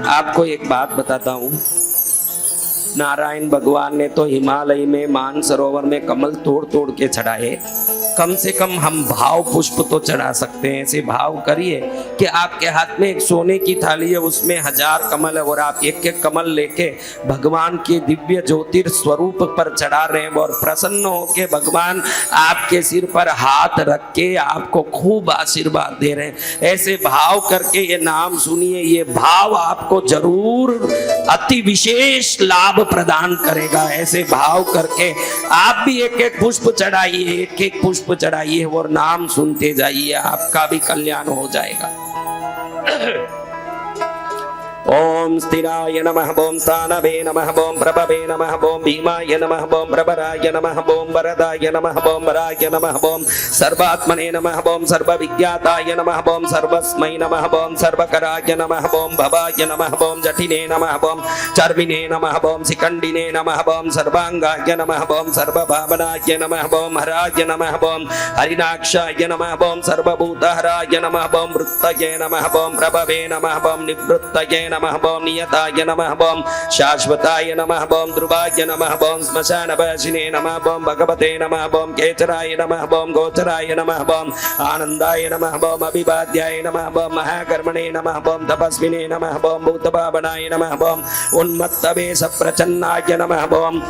आपको एक बात बताता हूँ, नारायण भगवान ने तो हिमालय में मानसरोवर में कमल तोड़ तोड़ के चढ़ाए, कम से कम हम भाव पुष्प तो चढ़ा सकते हैं। ऐसे भाव करिए कि आपके हाथ में एक सोने की थाली है, उसमें 1000 कमल है और आप एक एक कमल लेके भगवान के दिव्य ज्योतिर स्वरूप पर चढ़ा रहे हैं और प्रसन्न होके भगवान आपके सिर पर हाथ रख के आपको खूब आशीर्वाद दे रहे हैं। ऐसे भाव करके ये नाम सुनिए, ये भाव आपको जरूर अति विशेष लाभ प्रदान करेगा। ऐसे भाव करके आप भी एक एक पुष्प चढ़ाइए, एक एक पुष्प चढ़ाइए और नाम सुनते जाइए, आपका भी कल्याण हो जाएगा। ओम स्थिराय नमः, ओम स्थानवे नमः, ओम प्रभवे नमः, ओम भीमाय नमः, ओम प्रभराय नमः, ओम वरदाय नमः, ओम वराय नमः, ओम सर्वात्मने नमः, ओम सर्वविज्ञाताय नमः, ओम सर्वस्मै नमः, ओम सर्वकराय नमः, ओम भवाय नमः, ओम जटिने नमः, ओम चर्विणे नमः, ओम शिखंडिने नमः, ओम सर्वांगाय नमः, ओम सर्वभावनाय नमः, ओम हराय नमः, ओम हरिनाक्षाय नमः, ओम सर्वभूतहराय नमः, ओम वृत्तये नमः, ओम प्रभवे नमः, ओम निवृत्तये नमः, ओम नियताय नमः, ओम शाश्वताय नमः, ओम ध्रुवाय नमः, ओम श्मशानवासिने नमः, ओम भगवते नमः, ओम केचराय नमः, ओम गोचराय नमः, ओम आनंदाय नमः, ओम अभिवाद्याय नमः, ओम महाकर्मणे नमः, ओम तपस्विने नमः, ओम भूतभावनाय नमः, ओम उन्मत्तवेश प्रचन्नाय नमः, ओम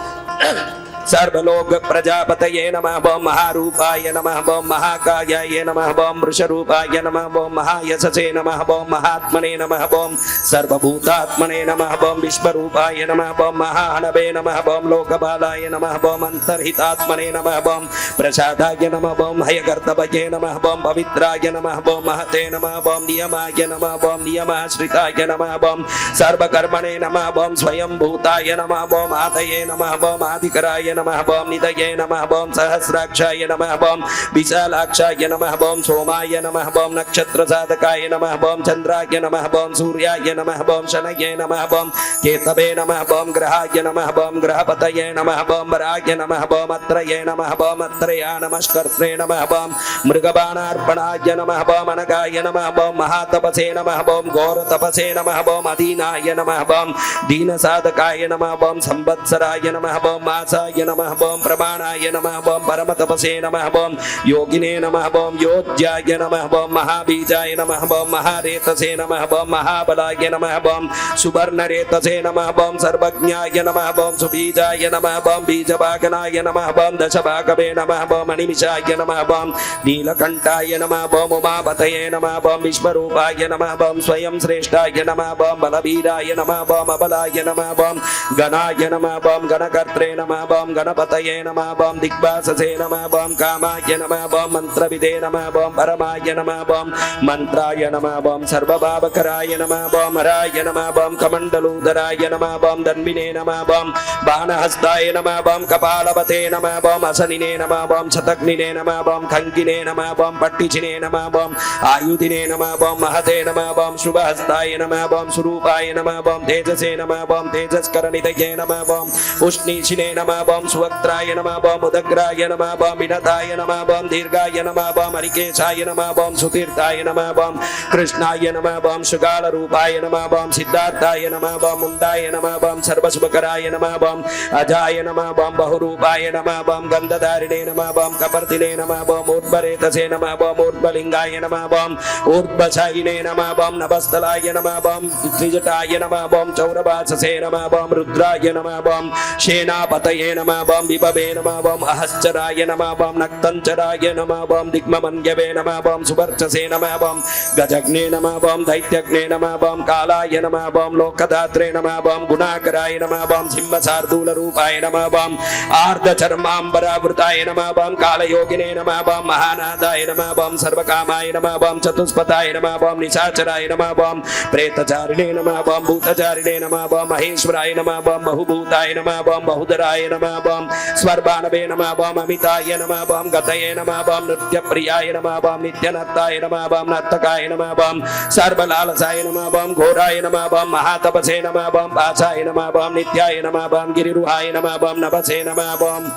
सर्वलोक प्रजापतये नमः, ओम महारूपाय नमः, ओम महाकायाय नमः, ओम वृषरूपाय नमः, ओम महायशसे नमः, ओम महात्मने नमः, ओम सर्वभूतात्मने नमः, ओम विश्वरूपाय नमः, ओम महाहनवे नमः, ओम लोकपालाय नमः, ओम अंतर्हितात्मने नमः, ओम प्रसादाय नमः, ओम हयकर्तव्ये नमः, ओम पवित्राय नमः, ओम महते नमः, ओम नियमाय नमः, ओम नियमाश्रिताय नमः, ओम सर्वकर्मणे नमः, ओम स्वयंभूताय नमः, ओम आदये नमः, ओम आदिकराय नमः, ओम निधये नमः, ओम सहस्राक्षाय नमः, ओम विशालाक्षाय नमः, ओम सोमाय नमः, ओम नक्षत्र साधकाय नमः, ओम चंद्राय नमः, ओम सूर्याय नमः, ओम शनये नमः, ओम केतवे नमः, ओम ग्रहाय नमः, ओम ग्रहपतये नमः, ओम वराय नमः, ओम अत्रये नमः, ओम अत्रया नमस्कर्त्रे नमः, ओम मृगबाणार्पणाय नमः, ओम अनगाय नमः, ओम महातपसे नमः, ओम घोरतपसे नमः, ओम अदीनाय नमः, ओम दीनसाधकाय नमः, ओम संवत्सराय नमः, ओम मासाय नमः, ओम प्रमाणाय नमः, ओम परमतपसे नमः, ओम योगिने नमः, ओम योज्याय नमः, ओम महाबीजाय नमः, ओम महारेतसे नमः, ओम महाबलाय नमः, ओम सुवर्णरेतसे नमः, ओम सर्वज्ञाय नमः, ओम सुबीजाय नमः, ओम बीजवागनाय नमः, ओम दशभागवे नमः, ओम अनिमिषाय नमः, ओम नीलकंठाय नमः, ओम उमापतये नमः, ओम विश्वरूपाय नमः, ओम स्वयं श्रेष्ठाय नमः, ओम बलवीराय नमः, ओम अबलाय नमः, ओम गणाय नमः, ओम गणकर्त्रे नमः, ओम गणपतये नमः, ओम दिग्वाससे नमः, ओम कामाय नमः, ओम मंत्रविदे नमः, ओम परमाय नमः, ओम मंत्राय नमः, ओम सर्वभावकराय नमः, ओम हराय नमः, ओम कमंडलूधराय नमः, ओम धन्विने नमः, ओम बाणहस्ताय नमः, ओम कपालवते नमः, ओम असनिने नमः, ओम शतग्निने नमः, ओम खंगिने नमः, ओम पट्टिचिने नमः, ओम आयुधिने नमः, ओम महते नमः, ओम शुभहस्ताय नमः, ओम स्वरूपाय नमः, ओम तेजसे नमः, ओम तेजस्करनिधये नमः, ओम उष्णीशिने नमः, ओम सुवक्त्राय नमः, ओम उदग्राय नमः, ओम विनताय नमः, ओम दीर्घाय नमः, ओम हरिकेशाय नमः, ओम सुतीर्थाय नमः, ओम कृष्णाय नमः, ओम शुगालरूपाय नमः, ओम सिद्धार्थाय नमः, ओम मुंडाय नमः, ओम सर्वशुभकराय नमः, ओम अजाय नमः, ओम बहुरूपाय नमः, ओम गंधधारिणे नमः, ओम कपर्दिने नमः, ओम ऊर्ध्वरेतसे नमः, ओम ऊर्ध्वलिंगाय नमः, ओम ऊर्ध्वशायिने नमः, ओम नभस्थलाय नमः, ओम त्रिजटाय नमः, ओम चौरवाससे नमः, ओम रुद्राय नमः, ओम सेनापतये नमः, ओम विभवे नमः, ओम अहश्चराय नमः, ओम नक्तञ्चराय नमः, ओम दिग्ममन्यवे नमः, ओम सुवर्चसे नमः, ओम गजग्ने नमः, ओम दैत्यग्ने नमः, ओम कालाय नमः, ओम लोकदात्रे नमः, ओम गुणाकराय नमः, ओम सिंहशार्दूलरूपाय नमः, ओम आर्धचर्माम्बरावृताय नमः, ओम कालयोगिने नमः, ओम महानादाय नमः, ओम सर्वकामाय नमः, ओम चतुष्पथाय नमः, ओम निशाचराय नमः, ओम प्रेतचारिणे नमः, ओम भूतचारिणे नमः, ओम महेश्वराय नमः, ओम बहुभूताय नमः, ओम बहुधराय नमः, ओम स्वर्भानवे नमः, ओम अमिताय नमः, ओम गतये नमः, ओम नृत्यप्रियाय नमः, ओम नित्यनर्ताय नमः, ओम नर्तकाय नमः, ओम सर्वलालसाय नमः, ओम घोराय नमः, ओम महातपसे नमः, ओम पाशाय नमः, ओम नित्याय नमः, ओम गिरिरुहाय नमः, ओम नभसे नमः, ओम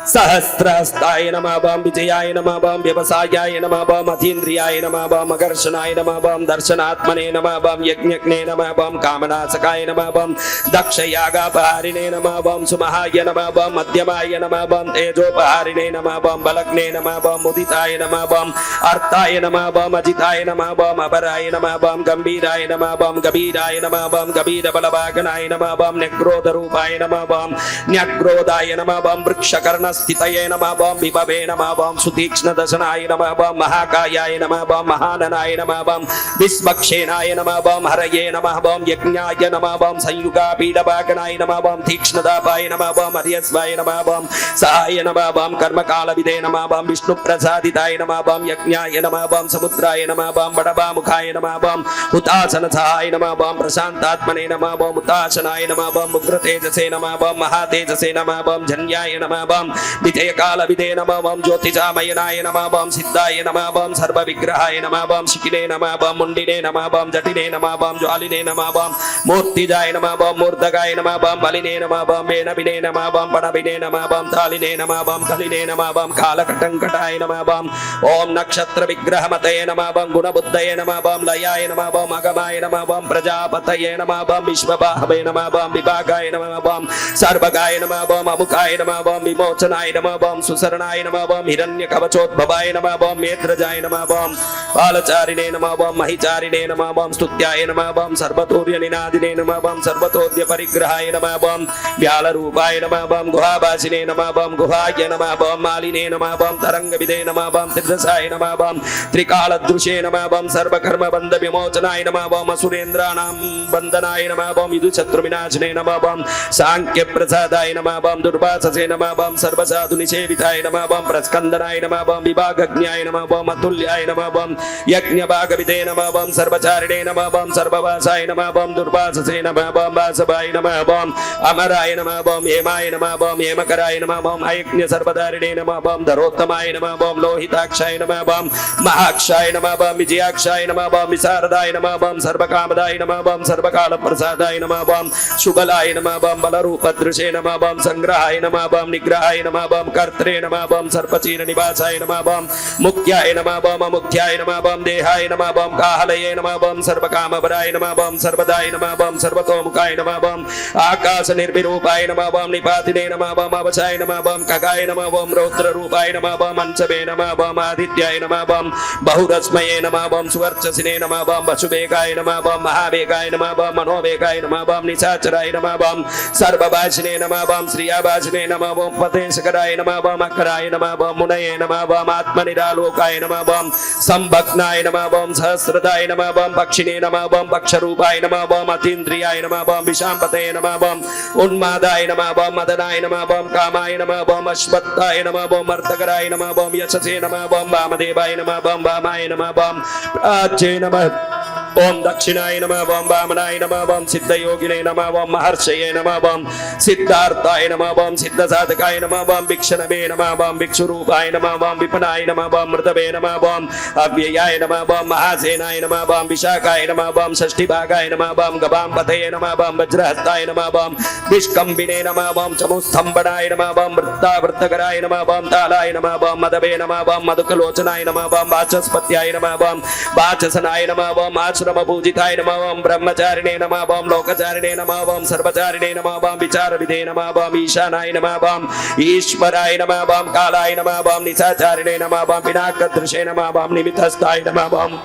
सहस्रहस्ताय नमः बम विजयाय नमः बम व्यवसायाय नमः बम अतीन्द्रियाय नमः बम अकर्षणाय नमः बम दर्शनात्मने नमः बम यज्ञज्ञे नमः बम कामनासकाय नमः बम दक्षयागापहारिणे नमः बम सुमहाय नमः बम मध्यमाय नमः बम तेजोपहारिणे नमः बम बलग्ने नमः बम मुदिताय नमः बम अर्थाय नमः बम अजिताय नमः बम अपराय नमः बम गंभीराय नमः बम गभीराय नमः बम गभीर बलवागनाय नमः बम न्यग्रोध रूपाय नमः बम न्यग्रोधाय नमः बम वृक्षकर्ण स्थितये नमः बम विभवे नमः बम सुतीक्ष्ण दशनाय नमः बम महाकायाय नमः बम महाननाय नमः बम विस्वक्षेनाय नमः बम हरये नमः बम यज्ञाय नमः बम संयुगा पीडवागनाय नमः बम तीक्ष्णदापाय नमः बम हर्यस्वाय नमः बम सहाय नमः बम कर्मकालविदे नमः बम विष्णु प्रसादिताय नमः बम यज्ञाय नमः बम समुद्राय नमः बम बड़बामुखाय नमः बम हुतासन सहाय नमः बम प्रशांतात्मने नमः बम हुताशनाय नमः बम उग्र तेजसे नमः बम महातेजसे नमः बम जन्याय नमः बम विजय काल विदे नमः बम ज्योतिषामयनाय नमः बम सिद्धाय नमः बम सर्व विग्रहाय नमः बम शिखिने नमः बम मुंडिने नमः बम जटिने नमः बम ज्वालिने नमः बम मूर्तिजाय नमः बम मूर्धगाय नमः बम बलिने नमः बम वेनबिने नमः बम पणबिने नमः बम तालिने नमः बम कलिने नमः बम कालकटंकटाय नमः बम ओम नक्षत्र विग्रहमतये नमः बम गुणबुद्धये नमः बम लयाय नमः बम अगमाय नमः बम प्रजापतये नमः बम विश्वबाहवे नमः बम विभागाय नमः बम सर्वगाय नमः बम अमुकाय नमः बम विमोचनाय नमः बम सुसरणाय नमः बम हिरण्यकवचोद्भवाय नमः बम मेत्रजाय नमः बम बालचारिणे नमः बम महिचारिणे नमः बम स्तुत्याय नमः बम सर्वतोर्य निनादिने नमः बम सर्वतोद्य परिग्रहाय नमः बम व्यालरूपाय नमः बम गुहावासिने नमः बम गुहाय नमः बम मालिने नमः बम तरंगविदे नमः बम त्रिदशाय नमः बम त्रिकालदृशे नमः बम सर्वकर्म बंध विमोचनाय नमः बम असुरेन्द्राणां बंधनाय नमः बम विदुशत्रुविनाशने नमः बम सांख्य प्रसादाय नमः बम दुर्वाससे नमः बम सर्वसाधु निषेविताय नमः बम प्रस्कंदनाय नमः बम विभागज्ञाय नमः बम अतुल्याय नमः बम यज्ञभागविदे नमः बम सर्वचारिणे नमः बम सर्ववासाय नमः बम दुर्वाससे नमः बम वासवाय नमः बम अमराय नमः बम हेमाय नमः बम हेमकराय नमः बम अयज्ञ सर्वधारिणे नमः बम धरोत्तमाय नमः बम लोहिताक्षाय नमः बम महाक्षाय नमः बम विजयाक्षाय नमः बम विशारदाय नमः बम सर्वकामदाय नमः बम सर्वकाल प्रसादाय नमः बम शुभलाय नमः बम बलरूपदृशे नमः बम संग्रहाय नमः बम निग्रहाय नमः बम कर्त्रे नमः बम सर्पचीर निवासाय नमः बम मुख्याय नमः बम अमुख्याय नमः बम देहाय नमः बम काहलये नमः बम सर्वकामपराय नमः बम सर्वदाय नमः बम सर्वतोमुखाय नमः बम आकाश निर्विरूपाय नमः बम निपातिने नमः बम अवसाय नमः बम खगाय नमः बम रौद्र रूपाय नमः बम अंशवे नमः बम आदित्याय नमः बम बहुरस्मये नमः बम सुवर्चसिने नमः बम वसुवेगाय नमः बम महावेगाय नमः बम मनोवेगाय नमः बम निशाचराय नमः बम सर्वभाषिने नमः बम श्रियाभाषिने नमः बम पतेशकराय नमः बम अकराय नमः बम मुनये नमः बम आत्मनिरालोकाय नमः बम संभग्नाय नमः बम सहस्रदाय नमः बम पक्षिणे नमः बम पक्षरूपाय नमः बम अतीन्द्रियाय नमः बम विशाम्पते नमः बम उन्मादाय नमः बम मदनाय नमः बम कामाय नमः बम अश्वत्थाय नमः बम अर्थकराय नमः बम यशसे नमः बम वामदेवाय नमः बम वामाय नमः बम प्राच्ये नमः ओम दक्षिणाय नमः बम वामनाय नमः बम सिद्धयोगिने नमः बम महर्षये नमः बम सिद्धार्थाय नमः बम सिद्धसाधकाय नमः बम भिक्षणवे नमः बम भिक्षुरूपाय नमः बम विपनाय नमः बम मृतवे नमः बम अव्ययाय नमः बम महासेनाय नमः बम विशाखाय नमः बम षष्ठीभागाय नमः बम गवाम्पतये नमः बम वज्रहस्ताय नमः बम विष्कम्बिने नमः बम चमुस्तम्भनाय नमः बम वृत्तावृत्तकराय नमः बम तालाय नमः बम मदवे नमः बम मधुकलोचनाय नमः बम वाचस्पत्याय नमः बम वाचसनाय नमः बम आश्रमपूजिताय नमः बम ब्रह्मचारिणे नमः बम लोकचारिणे नमः बम सर्वचारिणे नमः बम विचारविदे नमः बम ईशानाय नमः बम ईश्वराय नमः बम कालाय नमः बम निशाचारिणे नमः बम विनाकदृशे नमः बम निमित्तस्थाय नमः बम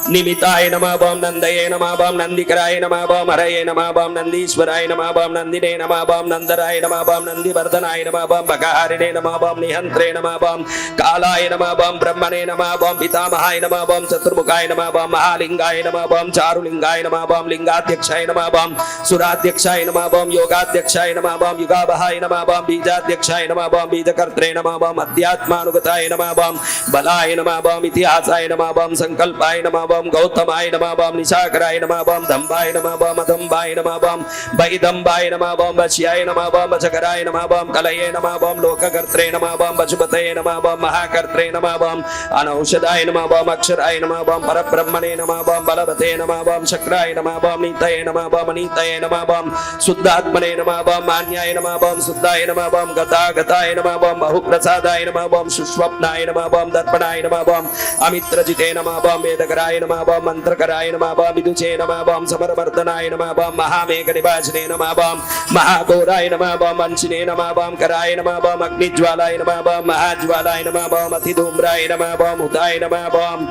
निमिताय नमः बम नंदये नमः बम नंदिकराय नमः बम हरये नमः बम नंदीश्वराय नमः बम नंदिने नमः बम नंदराय नमः बम नंदिवर्धनाय नमः बम बकाहारिणे नमः बम निहंत्रे नमः बम कालाय नमः बम ब्रह्मणे नमः बम पितामहाय नमः बम चतुर्मुखाय नमः बम महालिंगाय नमः बम चारुलिंगाय नमः बम लिंगाध्यक्षाय नमः बम सुराध्यक्षाय नमः बम योगाध्यक्षाय नमः बम युगावहाय नमः बम बीजाध्यक्षाय नमः बम बीजकर्त्रे नमः बम अध्यात्मानुगताय नमः बम बलाय नमः बम इतिहासाय नमः बम संकल्पाय नमः बम बम गौतमाय नमः बम निशाकराय नमः बम धम्बाय नमः बम अधम्बाय नमः बम वैदम्बाय नमः बम वश्याय नमः बम वशकराय नमः बम कलये नमः बम लोककर्त्रे नमः बम वशुपतये नमः बम महाकर्त्रे नमः बम अनौषधाय नमः बम अक्षराय नमः बम परब्रह्मणे नमः बम बलवते नमः बम शक्राय नमः बम नीतये नमः बम अनीतये नमः बम शुद्धात्मने नमः बम मान्याय नमः बम शुद्धाय नमः बम गतागताय नमः बम बहुप्रसादाय नमः बम सुष्वप्नाय नमः बम दर्पणाय नमः बम अमित्रजिते नमः बम वेदकराय नमः बम मंत्रकराय नमः बम विदुचे नमः बम समरवर्धनाय नमः बम महामेघनिवासिने नमः बम महाघोराय नमः बम वंशिने नमः बम कराय नमः बम अग्निज्वालाय नमः बम महाज्वालाय नमः बम अतिधूम्राय नमः बम हुताय नमः बम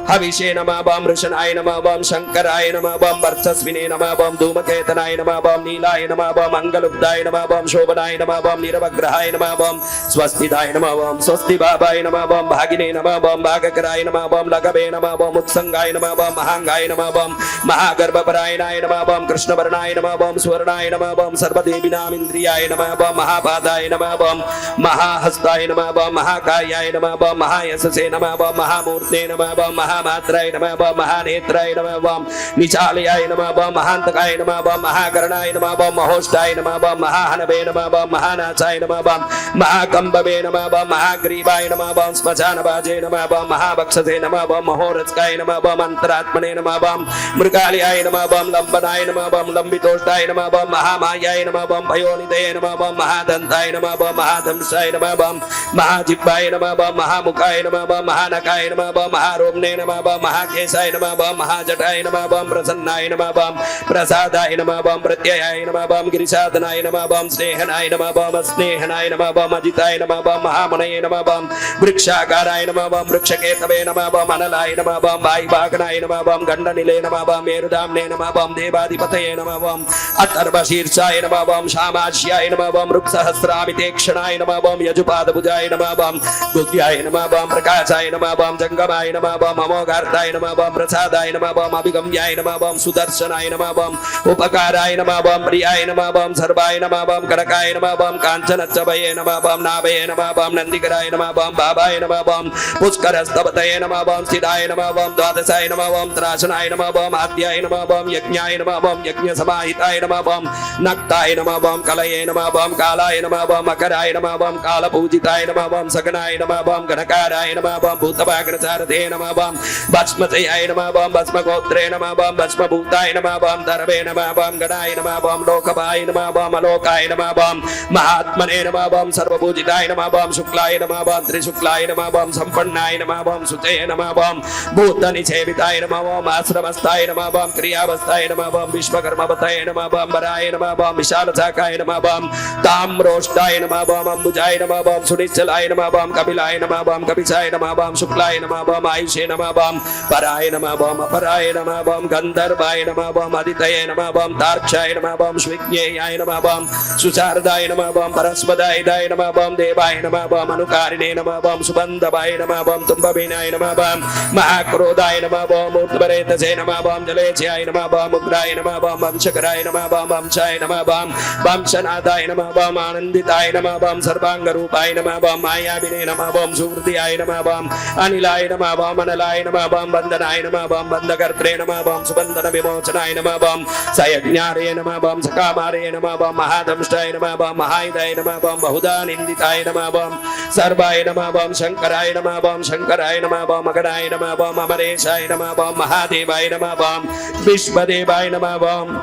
हविषे नमः बम ऋषणाय नमः बम शंकराय नमः बम वर्चस्विने नमः बम धूमकेतनाय नमः बम नीलाय नमः बम मंगलुब्धाय नमः बम शोभनाय नमः बम निरवग्रहाय नमः बम स्वस्तिदाय नमः बम स्वस्ति बाबाय नमः बम भागिने नमः बम भागकराय नमः बम लघवे नमः बम उत्संगाय नमः बम महांगाय नमः बम महागर्भपरायणाय नमः बम कृष्णवर्णाय नमः बम सुवर्णाय नमः बम सर्वदेविनामिन्द्रियाय नमः बम महापादाय नमः बम महाहस्ताय नमः बम महाकायाय नमः बम महायशसे नमः बम महामूर्ते नमः बम महामात्राय नमः बम महानेत्राय नमः बम निचालयाय नमः बम महांतकाय नमः बम महाकरणाय नमः बम महोष्टाय नमः बम महाहनवे नमः बम महानाचाय नमः बम महाकंबवे नमः बम महाग्रीवाय नमः बम श्मशानबाजे नमः बम महाभक्षसे नमः बम महोरस्काय नमः बम अंतरात्मने नमः बम मृगालयाय नमः बम लंबनाय नमः बम लंबितोष्टाय नमः बम महामायाय नमः बम भयोनिधये नमः बम महादंताय नमः बम महाधंसाय नमः बम महाजिह्वाय नमः बम महामुखाय नमः बम महानकाय नमः बम महारोम्ने नमः बम महाकेशाय नमः बम महाजटाय नमः बम प्रसन्नाय नमः बम प्रसादाय नमः बम प्रत्ययाय नमः बम गिरिशादनाय नमः बम स्नेहनाय नमः बम स्नेहनाय नमः बम अजिताय नमः बम महामनये नमः बम वृक्षाकाराय नमः बम वृक्षकेतवे नमः बम अनलाय नमः बम वायुवाहनाय नमः बम गण्डनिले नमः बम मेरुधाम्ने नमः बम देवाधिपतये नमः बम अथर्वशीर्षाय नमः बम शामाश्याय नमः बम रुक्सहस्रामितेक्षणाय नमः बम यजुपादभुजाय नमः बम बुद्ध्याय नमः बम प्रकाशाय नमः बम जंगमाय नमः बम अमोघार्ताय नमः बम प्रसादाय नमः बम अभिगम्याय नमः बम सुदर्शनाय नमः बम उपकाराय नमः बम प्रियाय नमः बम सर्वाय नमः बम करकाय नमः बम कांचनच्चभये नमः बम नाभये नमः बम नंदिकराय नमः बम बाबाय नमः बम पुष्करस्तवतये नमः बम स्थिताय नमः बम द्वादशाय नमः बम त्रासनाय नमः बम आद्याय नमः बम यज्ञाय नमः बम यज्ञसमाहिताय नमः बम नक्ताय नमः बम कलये नमः बम कालाय नमः बम मकराय नमः बम कालपूजिताय नमः बम सगनाय नमः बम घनकाराय नमः बम भूतभाग्रसारथे नमः बम भस्मजयाय नमः बम भस्मगोत्रे नमः बम भस्मभूताय नमः बम दर्वे नमः बम गणाय नमः बम लोकभाय नमः बम अलोकाय नमः बम महात्मने नमः बम सर्वपूजिताय नमः बम शुक्लाय नमः बम त्रिशुक्लाय नमः बम संपन्नाय नमः बम सुते नमः बम भूतनिसेविताय नमः बम आश्रमस्थाय नमः बम क्रियावस्थाय नमः बम विश्वकर्मवतये नमः बम वराय नमः बम विशालशाखाय नमः बम ताम्रोष्टाय नमः बम अंबुजाय नमः बम सुनिश्चलाय नमः बम कपिलाय नमः बम कपिशाय नमः बम शुक्लाय नमः बम आयुषे नमः बम पराय नमः बम अपराय नमः बम गंधर्वाय नमः बम अदितये नमः बम तार्क्षाय नमः बम स्विज्ञेयाय नमः बम सुशारदाय नमः बम परस्पदाय नमः बम देवाय नमः बम अनुकारिणे नमः बम सुबन्धवाय नमः बम तुम्बविनाय नमः बम महाक्रोधाय नमः बम मूर्तपरेतसे नमः बम जलेच्याय नमः बम उग्राय नमः बम वंशकराय नमः बम वंशाय नमः बम वंशनाथाय नमः बम आनंदिताय नमः बम सर्वांगरूपाय नमः बम मायाविने नमः बम सुहृदयाय नमः बम अनिलाय नमः बम अनलाय नमः बम वंदनाय नमः बम वंदकर्त्रे नमः बम सुबंधन विमोचनाय नमः बम सयज्ञारे नमः बम सकामारे नमः बम महादंष्टाय नमः बम महायुधाय नमः बम बहुधा निंदिताय नमः बम सर्वाय नमः बम शंकराय नमः बम शंकराय नमः बम अगणाय नमः बम अमरेशाय नमः बम महादेवाय नमः बम विश्वदेवाय नमः बम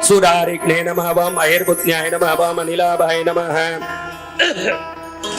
सुरारिग्ने नमः बम अहिर्बुद्ध्याय नमः बम अनिलाभाय नमः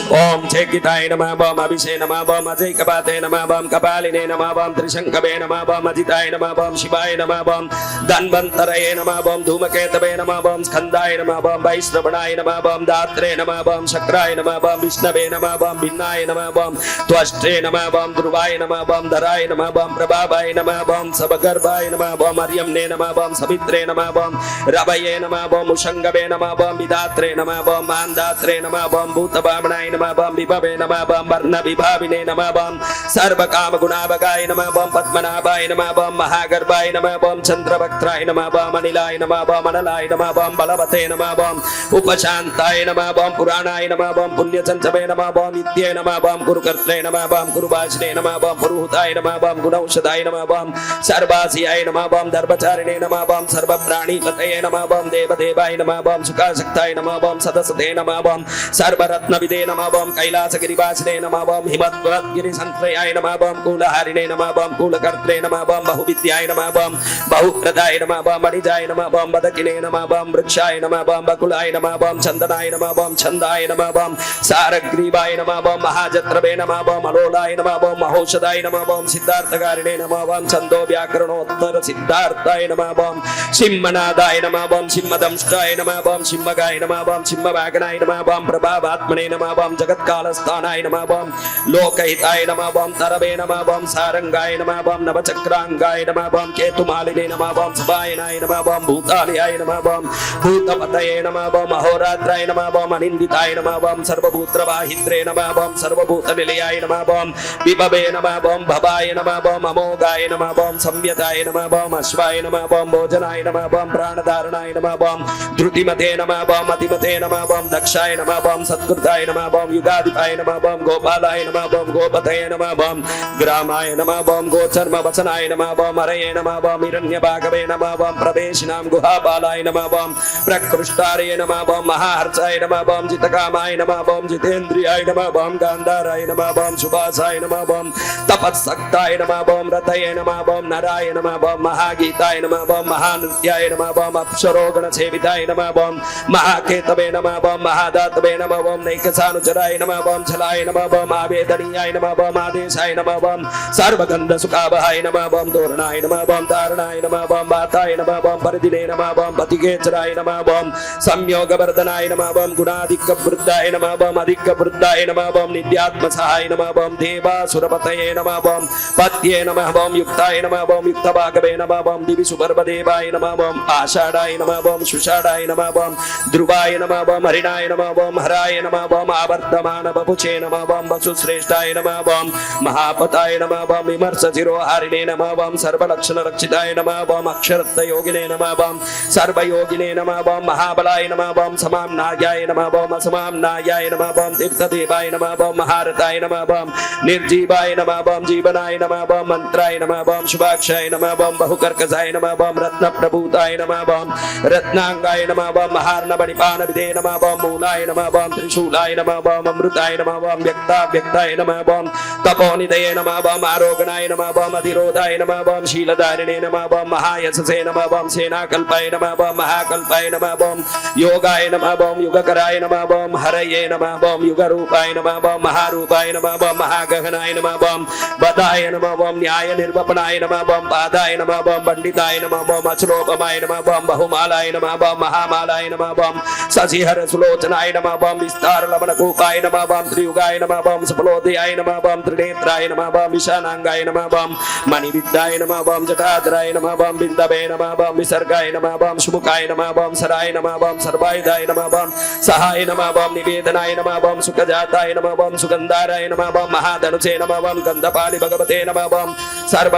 ओम चेकिताय नमः बम अभिषे नमः बम अजैकपाते नमः बम कपालिने नमः बम त्रिशंकवे नमः बम अजिताय नमः बम शिवाय नमः बम धन्वन्तरये नमः बम धूमकेतवे नमः बम स्कंदाय नमः बम वैश्रवणाय नमः बम दात्रे नमः बम शक्राय नमः बम विष्णवे नमः बम भिन्नाय नमः बम त्वष्ट्रे नमः बम ध्रुवाय नमः बम धराय नमः बम प्रभावाय नमः बम सबगर्भाय नमः बम अर्यम्ने नमः बम सवित्रे नमः बम रवये नमः बम उषंगवे नमः बम विदात्रे नमः बम मान्दात्रे नमः बम भूतभावनाय नमः बम विभवे नमः बम वर्ण विभाविने नमः बम सर्व काम गुणावगाय नमः बम पद्मनाभाय नमः बम महागर्भाय नमः बम चंद्रवक्त्राय नमः बम अनिलाय नमः बम अनलाय नमः बम बलवते नमः बम उपशांताय नमः बम पुराणाय नमः बम पुण्यचंचवे नमः बम विद्ये नमः बम गुरुकर्त्रे नमः बम गुरुभाषणे नमः बम पुरुहुताय नमः बम गुणौषधाय नमः बम सर्वासियाय नमः बम धर्मचारिणे नमः बम सर्वप्राणीपतये नमः बम देवदेवाय नमः बम सुखाशक्ताय नमः बम सदसते नमः बम सर्वरत्नविदे नमः बम कैलासगिरिवासिने नमः बम हिमवद्गिरिसंत्रयाय नमः बम कूलहारिणे नमः बम कूलकर्त्रे नमः बम बहुविद्याय नमः बम बहुप्रदाय नमः बम मणिजाय नमः बम बदकिने नमः बम वृक्षाय नमः बम बकुलाय नमः बम चंदनाय नमः बम छंदाय नमः बम सारग्रीवाय नमः बम महाजत्रवे नमः बम अलोलाय नमः बम महोषधाय नमः बम सिद्धार्थकारिणे नमः बम छंदो व्याकरणोत्तर सिद्धार्थाय नमः बम सिंहनादाय नमः बम सिंहदंष्टाय नमः बम सिंहगाय नमः बम सिंहवागनाय नमः बम प्रभावात्मने नमः बम जगत्कालस्थानाय नमः बम लोकहिताय नमः बम तरवे नमः बम सारंगाय नमः बम नवचक्रांगाय नमः बम केतुमालिने नमः बम सभायनाय नमः बम भूतालयाय नमः बम भूतपतये नमः बम अहोरात्राय नमः बम अनिन्दिताय नमः बम सर्वभूतवाहित्रे नमः बम सर्वभूतनिलयाय नमः बम विभवे नमः बम भवाय नमः बम अमोघाय नमः बम संयताय नमः बम अश्वाय नमः बम भोजनाय नमः बम प्राणधारणाय नमः बम धृतिमते नमः बम अतिमते नमः बम दक्षाय नमः बम सत्कृताय नमः बम युगाधिपाय नमः बम गोपालाय नमः बम गोपतये नमः बम ग्रामाय नमः बम गोचर्म वसनाय नमः बम हरये नमः बम हिरण्यभागवे नमः बम प्रवेशिनां गुहापालाय नमः बम प्रकृष्टारये नमः बम महाहर्षाय नमः बम जितकामाय नमः बम जितेन्द्रियाय नमः बम गान्धाराय नमः बम सुभासाय नमः बम तपस्सक्ताय नमः बम रतये नमः बम नराय नमः बम महागीताय नमः बम महानृत्याय नमः बम अप्सरोगणसेविताय नमः बम महाकेतवे नमः बम महादातवे नमः बम नैकसानुचराय नमः बम छलाय नमः बम आवेदनीयाय नमः बम आदेशाय नमः बम सर्वगन्धसुखावहाय नमः बम तोरणाय नमः बम धारणाय नमः बम वाताय नमः बम परिदिने नमः बम पतिकेचराय नमः बम संयोगवर्धनाय नमः बम गुणाधिक्यवृद्धाय नमः बम अधिक्यवृद्धाय नमः बम नित्यात्मसहाय नमः बम देवासुरपतये नमः बम पत्ये नमः बम युक्ताय नमः बम युक्तभागवे नमः बम दिवि सुपर्वदेवाय नमः बम आषाढाय नमः बम सुषाढाय नमः बम ध्रुवाय नमः बम हरिणाय नमः बम हराय नमः बम आवर्तमान बपुचे नमः बम वसुश्रेष्ठाय नमः बम महापताय नमः बम विमर्शशिरोहारिणे नमः बम सर्वलक्षणरक्षिताय नमः बम अक्षरत्वयोगिने नमः बम सर्वयोगिने नमः बम महाबलाय नमः बम समाम्नायाय नमः बम असमाम्नायाय नमः बम तीर्थदेवाय नमः बम महारथाय नमः बम निर्जीवाय नमः बम जीवनाय नमः बम मंत्राय नमः बम शुभाक्षाय नमः बम बहुकर्कशाय नमः बम रत्नप्रभूताय नमः बम रत्नांगाय नमः बम महार्णमणिपानविदे नमः बम मूलाय नमः बम त्रिशूलाय नमः बम अमृताय नमः बम व्यक्ताव्यक्ताय नमः बम तपोनिधये नमः बम आरोगणाय नमः बम अधिरोधाय नमः बम शीलधारिणे नमः बम महायशसे नमः बम सेनाकल्पाय नमः बम महाकल्पाय नमः बम योगाय नमः बम युगकराय नमः बम हरये नमः बम युगरूपाय नमः बम महारूपाय नमः बम महागहनाय नमः बम बदाय नमः बम न्याय निर्वपनाय नमः बम पादाय नमः बम पंडिताय नमः बम अचलोपमाय नमः बम बहुमालाय नमः बम महामालाय नमः बम शशिहर सुलोचनाय नमः बम विस्तार लवणकूपाय नमः बम त्रियुगाय नमः बम सफलोदयाय नमः बम त्रिनेत्राय नमः बम विशानांगाय नमः बम मणिविद्याय नमः बम जटाधराय नमः बम बिंदवे नमः बम विसर्गाय नमः बम शुमुखाय नमः बम सराय नमः बम सर्वायुधाय नमः बम सहाय नमः बम निवेदनाय नमः बम सुखजाताय नमः बम सुगंधाराय नमः बम महाधनुषे नमः बम गंधपालि भगवते नमः बम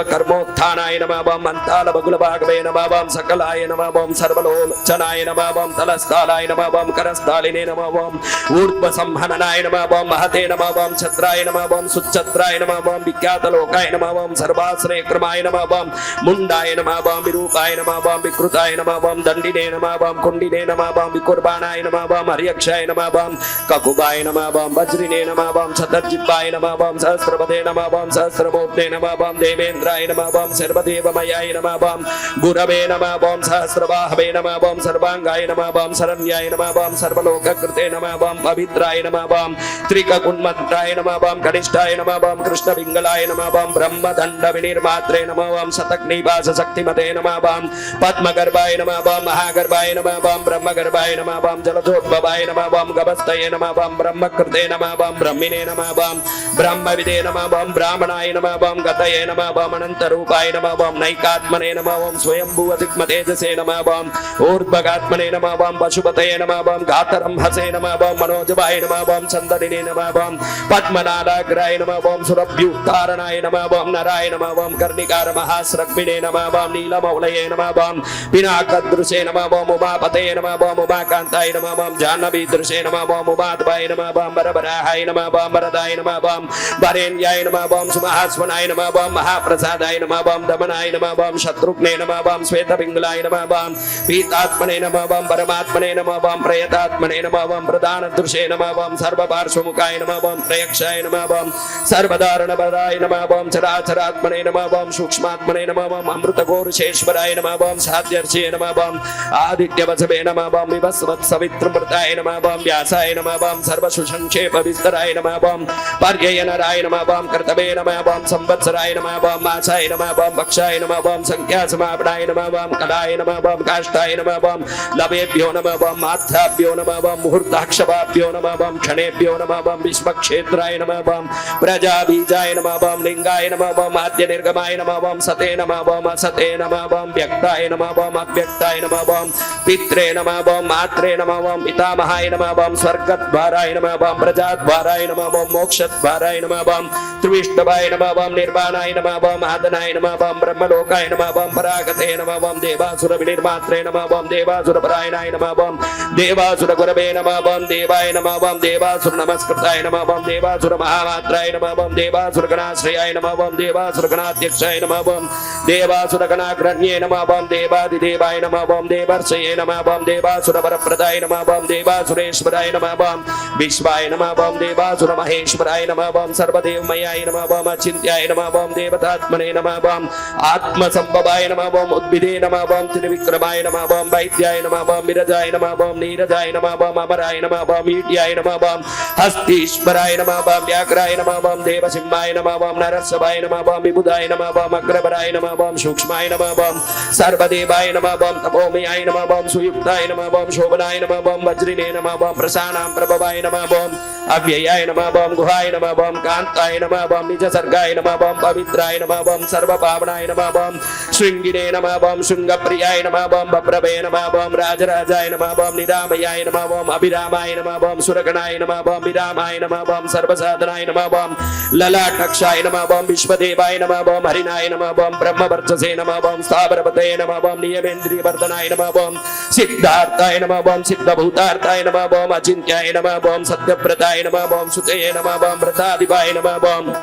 सर्वकर्मोत्थानाय नमः बम मंताल बगुलभागवे नमः बम सकलाय नमः बम सर्वलोचनाय नमः बम तलस्थालाय नमः बम करस्थालिने नमः बम ऊर्ध्वसंहननाय नमः बम महते नमः बम छत्राय नमः बम सुच्छत्राय नमः बम विख्यातलोकाय नमः बम सर्वाश्रय क्रमाय नमः बम मुंडाय नमः बम विरूपाय नमः बम विकृताय नमः बम दंडिने नमः बम कुंडिने नमः बम विकुर्बाणाय नमः बम हरियक्षाय नमः बम ककुबाय नमः बम वज्रिने नमः बम शतजिह्वाय नमः बम सहस्रपदे नमः बम सहस्रमूर्ते नमः बम देवेन्द्राय नमः बम सर्वदेवमयाय नमः बम गुरवे नमः बम सहस्रबाहवे नमः बम सर्वांगाय नमः बम शरण्याय नमः बम सर्वलोककृते नमः बम पवित्राय नमः बम त्रिककुन्मन्त्राय नमः बम कनिष्ठाय नमः बम कृष्णपिङ्गलाय नमः बम ब्रह्मदण्ड विनिर्मात्रे नमः बम शतग्निवास शक्तिमते नमः बम पद्मगर्भाय नमः बम महागर्भाय नमः बम ब्रह्मगर्भाय नमः बम जलधोद्भवाय नमः बम गभस्तये नमः बम ब्रह्मकृते नमः बम ब्रह्मिणे नमः बम ब्रह्मविदे नमः बम ब्राह्मणाय नमः बम गतये नमः बम अनन्तरूपाय नमः बम नैकात्मने नमः बम स्वयंभुवतिग्मतेजसे नमः बम ऊर्ध्वगात्मने नमः बम पशुपतये नमः बम गातरंहसे नमः बम मनोजवाय नमः ओम चंदनिने नमः ओम पद्मनादाग्राय नमः ओम सुरभ्युत्तारणाय नमः ओम नाराय नमः ओम कर्णिकार महास्रग्मिणे नमः ओम नीलमौलये नमः ओम पिनाकदृशे नमः ओम उमापते नमः ओम उमाकान्ताय नमः ओम जाह्नवीदृशे नमः ओम उमाद्वाय नमः ओम वरवराहाय नमः ओम वरदाय नमः ओम वरेण्याय नमः ओम सुमहास्वनाय नमः ओम महाप्रसादाय नमः ओम दमनाय नमः ओम शत्रुघ्ने नमः ओम श्वेतपिङ्गलाय नमः ओम पीतात्मने नमः ओम परमात्मने नमः ओम प्रयतात्मने नमः ओम प्रधानदृशे नमः ओम सर्वपार्श्वमुखाय नमः ओम प्रयक्षाय नमः ओम सर्वधारणपराय नमः ओम चराचरात्मने नमः ओम सूक्ष्मात्मने नमः ओम अमृतघोरशेश्वराय नमः ओम साध्यर्षे नमः ओम आदित्यवसवे नमः ओम विभस्वत्सवित्रमृताय नमः ओम व्यासाय नमः ओम सर्वसुसंक्षेपविस्तराय नमः ओम पर्ययनराय नमः ओम कर्तवे नमः ओम संवत्सराय नमः ओम मासाय नमः ओम भक्षाय नमः ओम संख्यासमापनाय नमः ओम कलाय नमः ओम काष्ठाय नमः ओम लवेभ्यो नमः ओम मात्राभ्यो नमः ओम मुहूर्ताक्षपाभ्यो नमः ओम क्षणेभ्यो नमः ओम विश्वक्षेत्राय नमः ओम प्रजाबीजाय नमः ओम लिंगाय नमः ओम आद्य निर्गमाय नमः ओम सते नमः ओम असते नमः ओम व्यक्ताय नमः ओम अव्यक्ताय नमः ओम पित्रे नमः ओम मात्रे नमः ओम पितामहाय नमः ओम स्वर्गद्वाराय नमः ओम प्रजाद्वाराय नमः ओम मोक्षद्वाराय नमः ओम त्रिविष्टवाय नमः ओम निर्वाणाय नमः ओम आदनाय नमः ओम ब्रह्मलोकाय नमः ओम परागते नमः ओम देवासुर विनिर्मात्रे नमः ओम देवासुर परायणाय नमः ओम देवासुर गुरवे नमः ओम देवाय नमः ओम देवासुर नमस्कृताय नमः ओम देवासुर महामात्राय नमः ओम देवासुर गणाश्रयाय नमः ओम देवासुर गणाध्यक्षाय नमः ओम देवासुर गणाग्रण्ये नमः ओम देवादिदेवाय नमः ओम देवर्षये नमः ओम देवासुर वरप्रदाय नमः ओम देवासुरेश्वराय नमः ओम विश्वाय नमः ओम देवासुर महेश्वराय नमः ओम सर्वदेवमयाय नमः ओम अचिन्त्याय नमः ओम देवतात्मने नमः ओम आत्मसंभवाय नमः ओम उद्भिदे नमः ओम त्रिविक्रमाय नमः ओम वैद्याय नमः ओम विरजाय नमः ओम नीरजाय नमः ओम अमराय नमः ओम ईड्याय नमः ओम हस्तीश्वराय नमः ओम व्याघ्राय नमः ओम देवसिंहाय नमः ओम नरसभाय नमः ओम विबुधाय नमः ओम अग्रवराय नमः ओम सूक्ष्माय नमः ओम सर्वदेवाय नमः ओम तपोमयाय नमः ओम सुयुक्ताय नमः ओम शोभनाय नमः ओम वज्रिने नमः ओम प्रसानां प्रभवाय नमः ओम अव्ययाय नमः ओम गुहाय नमः ओम कान्ताय नमः ओम निजसर्गाय नमः ओम पवित्राय नमः ओम सर्वपावनाय नमः ओम शृंगिने नमः ओम शृंगप्रियाय नमः ओम बप्रवे नमः ओम राजराजाय नमः ओम निरामयाय नमः ओम अभिरामाय नमः ओम सुरगणाय नमः ओम विरामाय नमः ओम सर्वसाधनाय नमः ओम ललाटक्षाय नमः ओम विश्वदेवाय नमः ओम हरिनाय नमः ओम ब्रह्मवर्चसे नमः ओम स्थावरपते नमः ओम नियमेन्द्रियवर्धनाय नमः ओम सिद्धार्थाय नमः ओम सिद्धभूतार्थाय नमः ओम अचिन्त्याय नमः ओम सत्यव्रताय नमः ओम सुतये नमः ओम व्रताधिपाय नमः ओम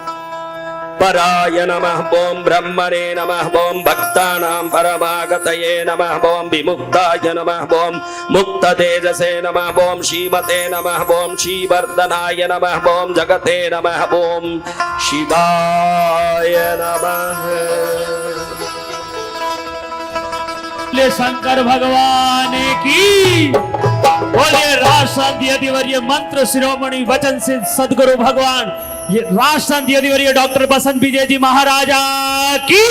पराय नमः ओम ब्रह्मणे नमः ओम भक्तानां परमागतये नमः ओम विमुक्ताय नमः ओम मुक्ततेजसे नमः ओम श्रीमते नमः ओम श्रीवर्धनाय नमः ओम जगते नमः ओम शिवाय नमः। शंकर भगवान की बोलिए। राष्ट्रांति अधिवर्य मंत्र शिरोमणि वचन से सदगुरु भगवान ये राष्ट्रांति अधिवर्य डॉक्टर बसंत विजय जी महाराजा की